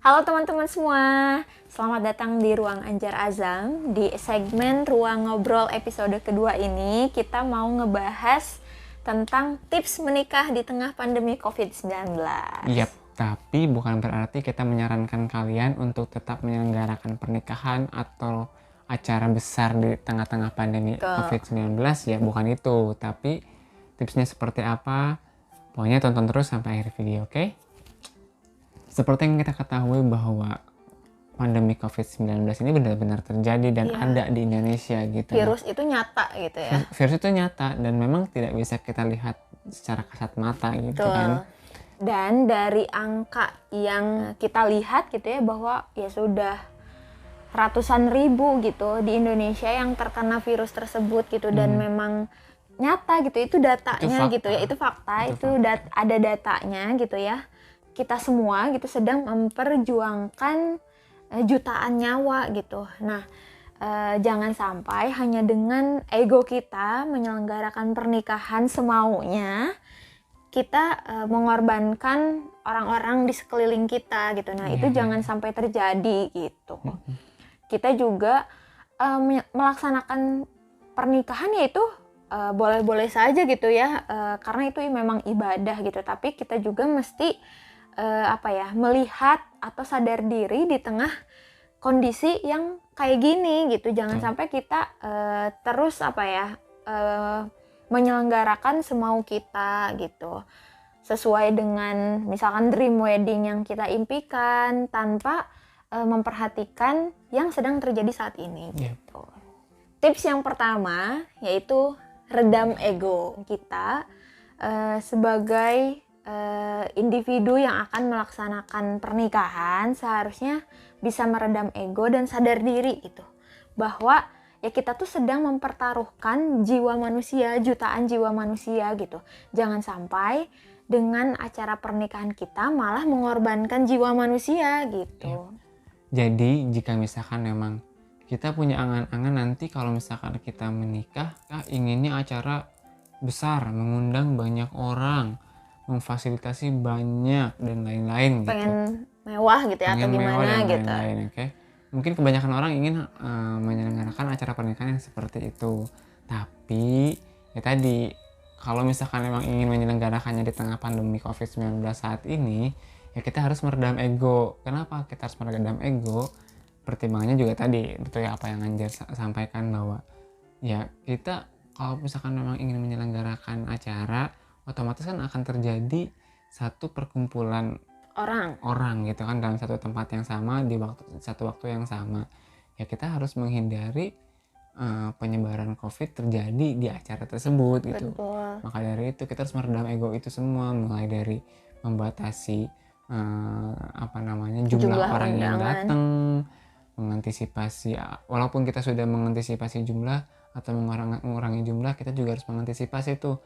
Halo teman-teman semua, selamat datang di Ruang Anjar Azam. Di segmen Ruang Ngobrol episode kedua ini, kita mau ngebahas tentang tips menikah di tengah pandemi COVID-19. Yap, tapi bukan berarti kita menyarankan kalian untuk tetap menyelenggarakan pernikahan atau acara besar di tengah-tengah pandemi COVID-19, ya bukan itu. Tapi tipsnya seperti apa, pokoknya tonton terus sampai akhir video, oke? Seperti yang kita ketahui bahwa pandemi COVID-19 ini benar-benar terjadi dan ada di Indonesia gitu. Virus itu nyata gitu ya. Virus itu nyata dan memang tidak bisa kita lihat secara kasat mata gitu kan. Dan dari angka yang kita lihat gitu ya, bahwa ya sudah ratusan ribu gitu di Indonesia yang terkena virus tersebut gitu. Dan memang nyata gitu, itu datanya gitu ya, itu fakta, itu ada datanya gitu ya. Kita semua gitu sedang memperjuangkan jutaan nyawa gitu. Nah, jangan sampai hanya dengan ego kita menyelenggarakan pernikahan semaunya, kita mengorbankan orang-orang di sekeliling kita gitu. Nah, itu jangan sampai terjadi gitu. Kita juga melaksanakan pernikahan yaitu boleh-boleh saja gitu ya, karena itu memang ibadah gitu. Tapi kita juga mesti melihat atau sadar diri di tengah kondisi yang kayak gini gitu. Jangan sampai kita terus menyelenggarakan semau kita gitu, sesuai dengan misalkan dream wedding yang kita impikan tanpa memperhatikan yang sedang terjadi saat ini gitu. Tips yang pertama yaitu redam ego kita sebagai individu yang akan melaksanakan pernikahan. Seharusnya bisa meredam ego dan sadar diri gitu, bahwa ya kita tuh sedang mempertaruhkan jiwa manusia, jutaan jiwa manusia gitu. Jangan sampai dengan acara pernikahan kita malah mengorbankan jiwa manusia gitu. Jadi jika misalkan memang kita punya angan-angan nanti kalau misalkan kita menikah, inginnya acara besar, mengundang banyak orang, memfasilitasi banyak dan lain-lain gitu. Pengen mewah gitu ya, atau gimana gitu. Okay? Mungkin kebanyakan orang ingin menyelenggarakan acara pernikahan yang seperti itu. Tapi ya tadi, kalau misalkan memang ingin menyelenggarakannya di tengah pandemi COVID-19 saat ini, ya kita harus meredam ego. Kenapa kita harus meredam ego? Pertimbangannya juga tadi, betul ya apa yang Anjar sampaikan, bahwa ya kita kalau misalkan memang ingin menyelenggarakan acara, otomatis kan akan terjadi satu perkumpulan orang gitu kan dalam satu tempat yang sama di satu waktu yang sama. Ya kita harus menghindari penyebaran COVID terjadi di acara tersebut gitu. Betul. Maka dari itu kita harus meredam ego itu semua, mulai dari membatasi jumlah orang yang datang, mengantisipasi, walaupun kita sudah mengantisipasi jumlah atau mengurangi jumlah, kita juga harus mengantisipasi itu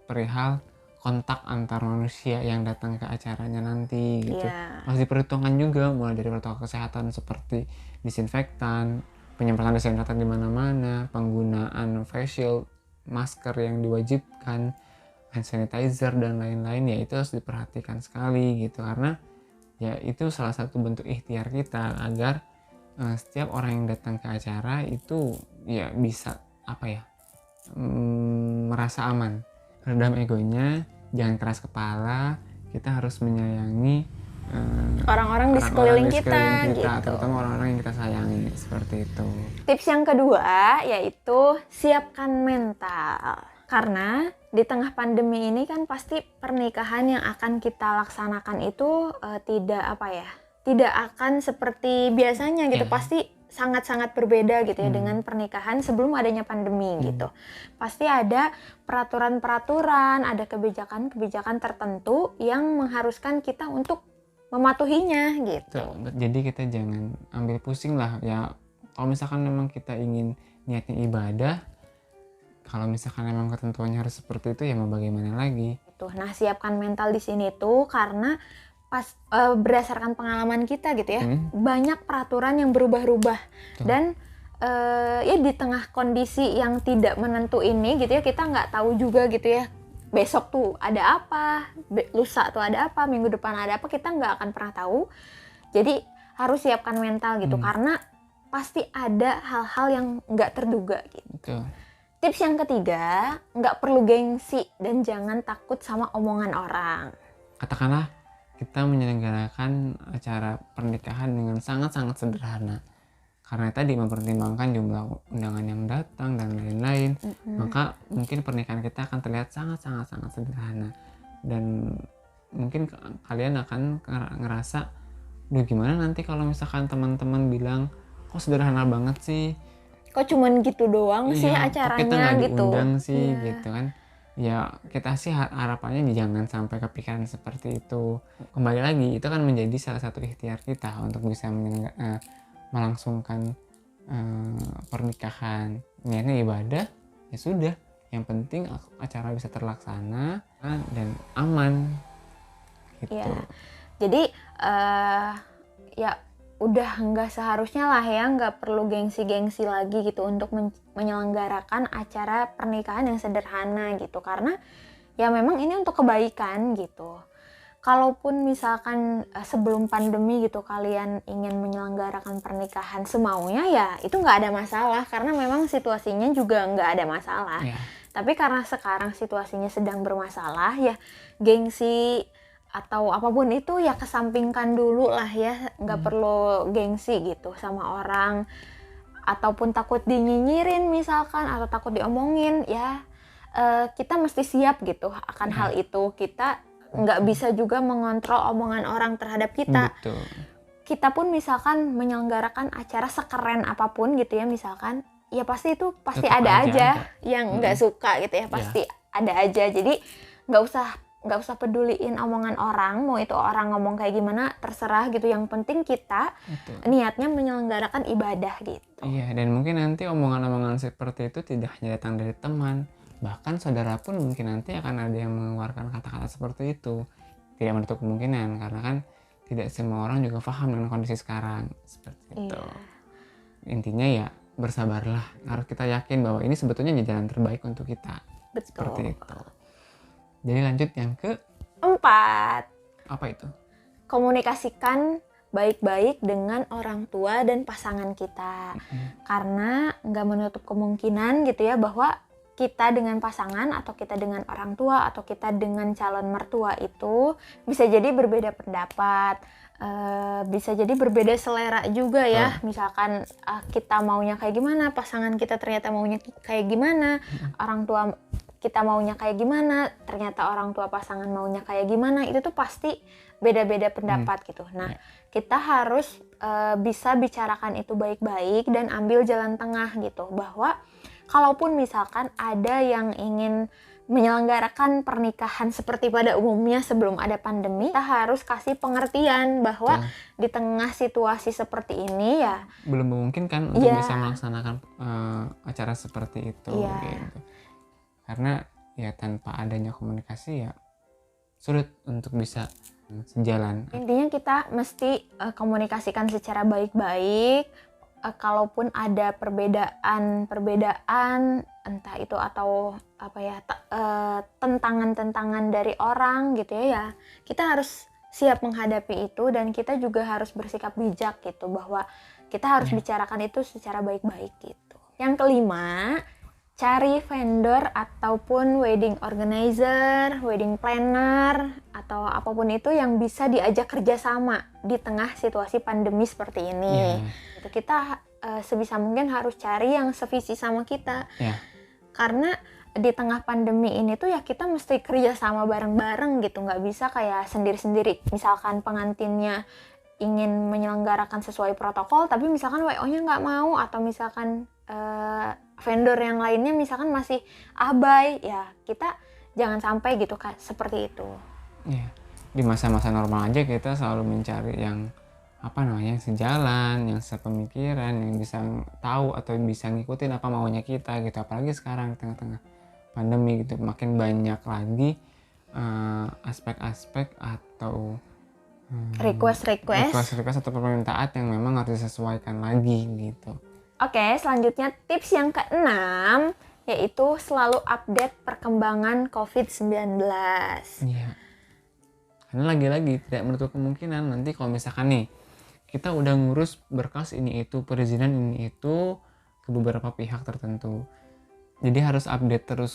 perihal kontak antar manusia yang datang ke acaranya nanti gitu. Harus diperhitungkan juga, mulai dari protokol kesehatan seperti disinfektan, penyemprotan disinfektan di mana-mana, penggunaan face shield, masker yang diwajibkan, hand sanitizer dan lain-lain, ya itu harus diperhatikan sekali gitu, karena ya itu salah satu bentuk ikhtiar kita agar setiap orang yang datang ke acara itu ya bisa merasa aman. Redam egonya, jangan keras kepala, kita harus menyayangi orang-orang di sekeliling kita gitu. Terutama orang-orang yang kita sayangi, seperti itu. Tips yang kedua yaitu siapkan mental. Karena di tengah pandemi ini kan pasti pernikahan yang akan kita laksanakan itu tidak akan seperti biasanya gitu. Pasti sangat-sangat berbeda gitu ya dengan pernikahan sebelum adanya pandemi gitu. Pasti ada peraturan-peraturan, ada kebijakan-kebijakan tertentu yang mengharuskan kita untuk mematuhinya gitu. Jadi kita jangan ambil pusing lah ya. Kalau misalkan memang kita ingin niatnya ibadah, kalau misalkan memang ketentuannya harus seperti itu, ya mau bagaimana lagi. Nah, siapkan mental di sini tuh karena berdasarkan pengalaman kita gitu ya, banyak peraturan yang berubah-ubah. Dan ya di tengah kondisi yang tidak menentu ini gitu ya, kita nggak tahu juga gitu ya besok tuh ada apa, lusa tuh ada apa, minggu depan ada apa, kita nggak akan pernah tahu. Jadi harus siapkan mental gitu, karena pasti ada hal-hal yang nggak terduga gitu. Betul. Tips yang ketiga, nggak perlu gengsi dan jangan takut sama omongan orang. Katakanlah kita menyelenggarakan acara pernikahan dengan sangat-sangat sederhana. Karena tadi mempertimbangkan jumlah undangan yang datang dan lain-lain, maka mungkin pernikahan kita akan terlihat sangat-sangat sederhana. Dan mungkin kalian akan ngerasa, duh gimana nanti kalau misalkan teman-teman bilang, kok sederhana banget sih? Kok cuman gitu doang sih acaranya kita nggak gitu. diundang sih gitu kan. Ya kita sih harapannya jangan sampai kepikiran seperti itu. Kembali lagi, itu kan menjadi salah satu ikhtiar kita untuk bisa melangsungkan pernikahan. Niatnya ibadah, ya sudah. Yang penting acara bisa terlaksana dan aman gitu. Ya. Jadi ya udah nggak seharusnya lah ya, nggak perlu gengsi-gengsi lagi gitu untuk menyelenggarakan acara pernikahan yang sederhana gitu, karena ya memang ini untuk kebaikan gitu. Kalaupun misalkan sebelum pandemi gitu kalian ingin menyelenggarakan pernikahan semaunya, ya itu nggak ada masalah, karena memang situasinya juga nggak ada masalah. Tapi karena sekarang situasinya sedang bermasalah, ya gengsi atau apapun itu ya kesampingkan dulu lah ya, nggak perlu gengsi gitu sama orang, ataupun takut dinyinyirin misalkan, atau takut diomongin, ya kita mesti siap gitu akan hal itu. Kita nggak bisa juga mengontrol omongan orang terhadap kita. Betul. Kita pun misalkan menyelenggarakan acara sekeren apapun gitu ya misalkan, ya pasti itu pasti Tetap ada aja yang nggak suka gitu ya, pasti ada aja. Jadi nggak usah peduliin omongan orang, mau itu orang ngomong kayak gimana terserah gitu, yang penting kita niatnya menyelenggarakan ibadah gitu. Iya, dan mungkin nanti omongan-omongan seperti itu tidak hanya datang dari teman, bahkan saudara pun mungkin nanti akan ada yang mengeluarkan kata-kata seperti itu. Tidak menutup kemungkinan, karena kan tidak semua orang juga paham dengan kondisi sekarang seperti itu. Intinya ya bersabarlah, harus kita yakin bahwa ini sebetulnya jalan terbaik untuk kita. Betul. Seperti itu. Jadi lanjut yang ke-4. Apa itu? Komunikasikan baik-baik dengan orang tua dan pasangan kita. Karena nggak menutup kemungkinan gitu ya, bahwa kita dengan pasangan, atau kita dengan orang tua, atau kita dengan calon mertua itu bisa jadi berbeda pendapat, bisa jadi berbeda selera juga ya. Misalkan kita maunya kayak gimana, pasangan kita ternyata maunya kayak gimana, orang tua kita maunya kayak gimana, ternyata orang tua pasangan maunya kayak gimana, itu tuh pasti beda-beda pendapat gitu. Nah, kita harus bisa bicarakan itu baik-baik dan ambil jalan tengah gitu, bahwa kalaupun misalkan ada yang ingin menyelenggarakan pernikahan seperti pada umumnya sebelum ada pandemi, kita harus kasih pengertian bahwa di tengah situasi seperti ini ya belum memungkinkan untuk bisa melaksanakan acara seperti itu gitu. Karena ya tanpa adanya komunikasi ya sulit untuk bisa sejalan. Intinya kita mesti komunikasikan secara baik-baik. Kalaupun ada perbedaan entah itu atau apa ya, tentangan dari orang gitu ya, kita harus siap menghadapi itu, dan kita juga harus bersikap bijak gitu, bahwa kita harus bicarakan itu secara baik-baik gitu. Yang kelima, cari vendor ataupun wedding organizer, wedding planner, atau apapun itu yang bisa diajak kerjasama di tengah situasi pandemi seperti ini. Kita sebisa mungkin harus cari yang sevisi sama kita. Karena di tengah pandemi ini tuh ya kita mesti kerjasama bareng-bareng gitu, nggak bisa kayak sendiri-sendiri. Misalkan pengantinnya ingin menyelenggarakan sesuai protokol, tapi misalkan WO-nya nggak mau, atau misalkan vendor yang lainnya misalkan masih abai, ya kita jangan sampai gitu kan, seperti itu. Di masa-masa normal aja kita selalu mencari yang yang sejalan, yang sepemikiran, yang bisa tahu atau bisa ngikutin apa maunya kita gitu. Apalagi sekarang di tengah-tengah pandemi gitu, makin banyak lagi aspek-aspek atau request atau permintaan yang memang harus disesuaikan lagi gitu. Oke, selanjutnya tips yang keenam, yaitu selalu update perkembangan COVID-19. Iya. Karena lagi-lagi tidak menutup kemungkinan nanti kalau misalkan nih kita udah ngurus berkas ini itu, perizinan ini itu ke beberapa pihak tertentu. Jadi harus update terus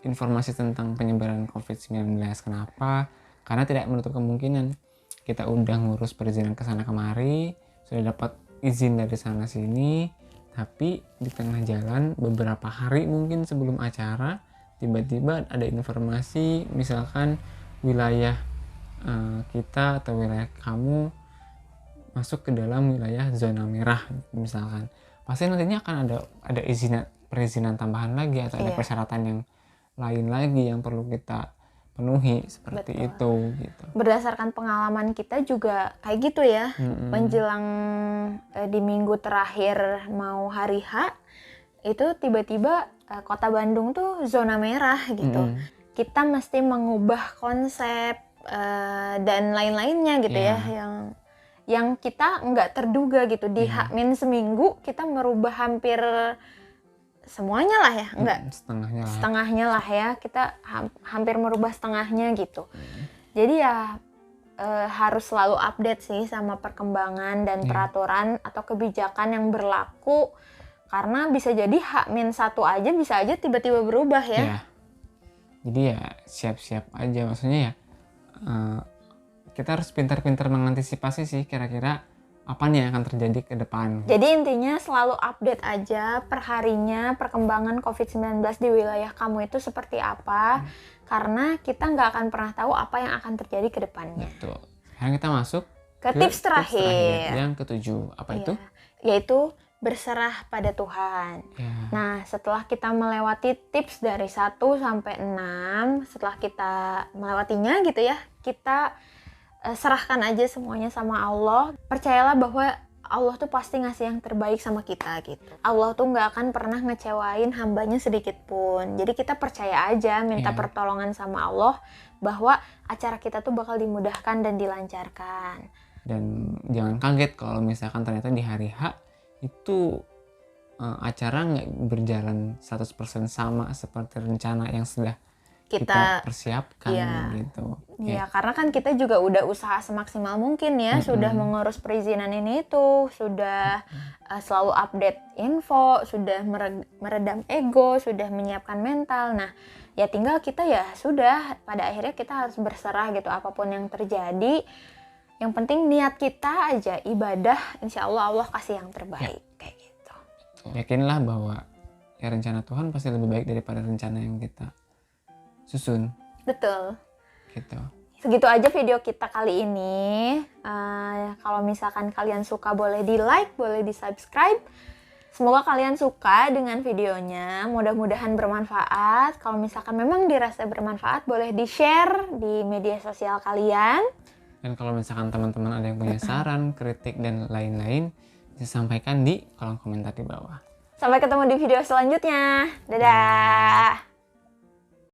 informasi tentang penyebaran COVID-19. Kenapa? Karena tidak menutup kemungkinan kita udah ngurus perizinan ke sana kemari, sudah dapat izin dari sana sini, tapi di tengah jalan beberapa hari mungkin sebelum acara tiba-tiba ada informasi misalkan wilayah kita atau wilayah kamu masuk ke dalam wilayah zona merah misalkan, pasti nantinya akan ada perizinan tambahan lagi atau ada persyaratan yang lain lagi yang perlu kita penuhi seperti itu gitu. Berdasarkan pengalaman kita juga kayak gitu ya. Menjelang di minggu terakhir mau hari H itu tiba-tiba kota Bandung tuh zona merah gitu. Kita mesti mengubah konsep dan lain-lainnya gitu ya yang kita nggak terduga gitu. Di H-min seminggu kita merubah hampir semuanya lah ya, enggak setengahnya lah ya, kita hampir merubah setengahnya gitu. Jadi ya harus selalu update sih sama perkembangan dan peraturan atau kebijakan yang berlaku, karena bisa jadi H-1 aja bisa aja tiba-tiba berubah ya. Jadi ya siap-siap aja, maksudnya ya kita harus pintar-pintar mengantisipasi sih kira-kira apa nih yang akan terjadi ke depan. Jadi intinya selalu update aja perharinya perkembangan COVID-19 di wilayah kamu itu seperti apa, karena kita nggak akan pernah tahu apa yang akan terjadi ke depannya. Betul. Sekarang kita masuk ke tips terakhir. Yang ke-7. Apa itu? Yaitu berserah pada Tuhan. Nah, setelah kita melewati tips dari 1 sampai 6, setelah kita melewatinya gitu ya, kita serahkan aja semuanya sama Allah. Percayalah bahwa Allah tuh pasti ngasih yang terbaik sama kita gitu. Allah tuh nggak akan pernah ngecewain hambanya sedikit pun. Jadi kita percaya aja, minta pertolongan sama Allah bahwa acara kita tuh bakal dimudahkan dan dilancarkan. Dan jangan kaget kalau misalkan ternyata di hari H itu acara nggak berjalan 100% sama seperti rencana yang sudah kita persiapkan gitu. Iya, karena kan kita juga udah usaha semaksimal mungkin ya, sudah mengurus perizinan ini itu, sudah selalu update info, sudah meredam ego, sudah menyiapkan mental. Nah, ya tinggal kita ya sudah, pada akhirnya kita harus berserah gitu apapun yang terjadi. Yang penting niat kita aja ibadah, insya Allah Allah kasih yang terbaik kayak gitu. Yakinlah bahwa ya rencana Tuhan pasti lebih baik daripada rencana yang kita susun. Betul. Gitu. Segitu aja video kita kali ini. Kalau misalkan kalian suka boleh di like, boleh di subscribe. Semoga kalian suka dengan videonya. Mudah-mudahan bermanfaat. Kalau misalkan memang dirasa bermanfaat, boleh di share di media sosial kalian. Dan kalau misalkan teman-teman ada yang punya saran, kritik, dan lain-lain, bisa sampaikan di kolom komentar di bawah. Sampai ketemu di video selanjutnya. Dadah!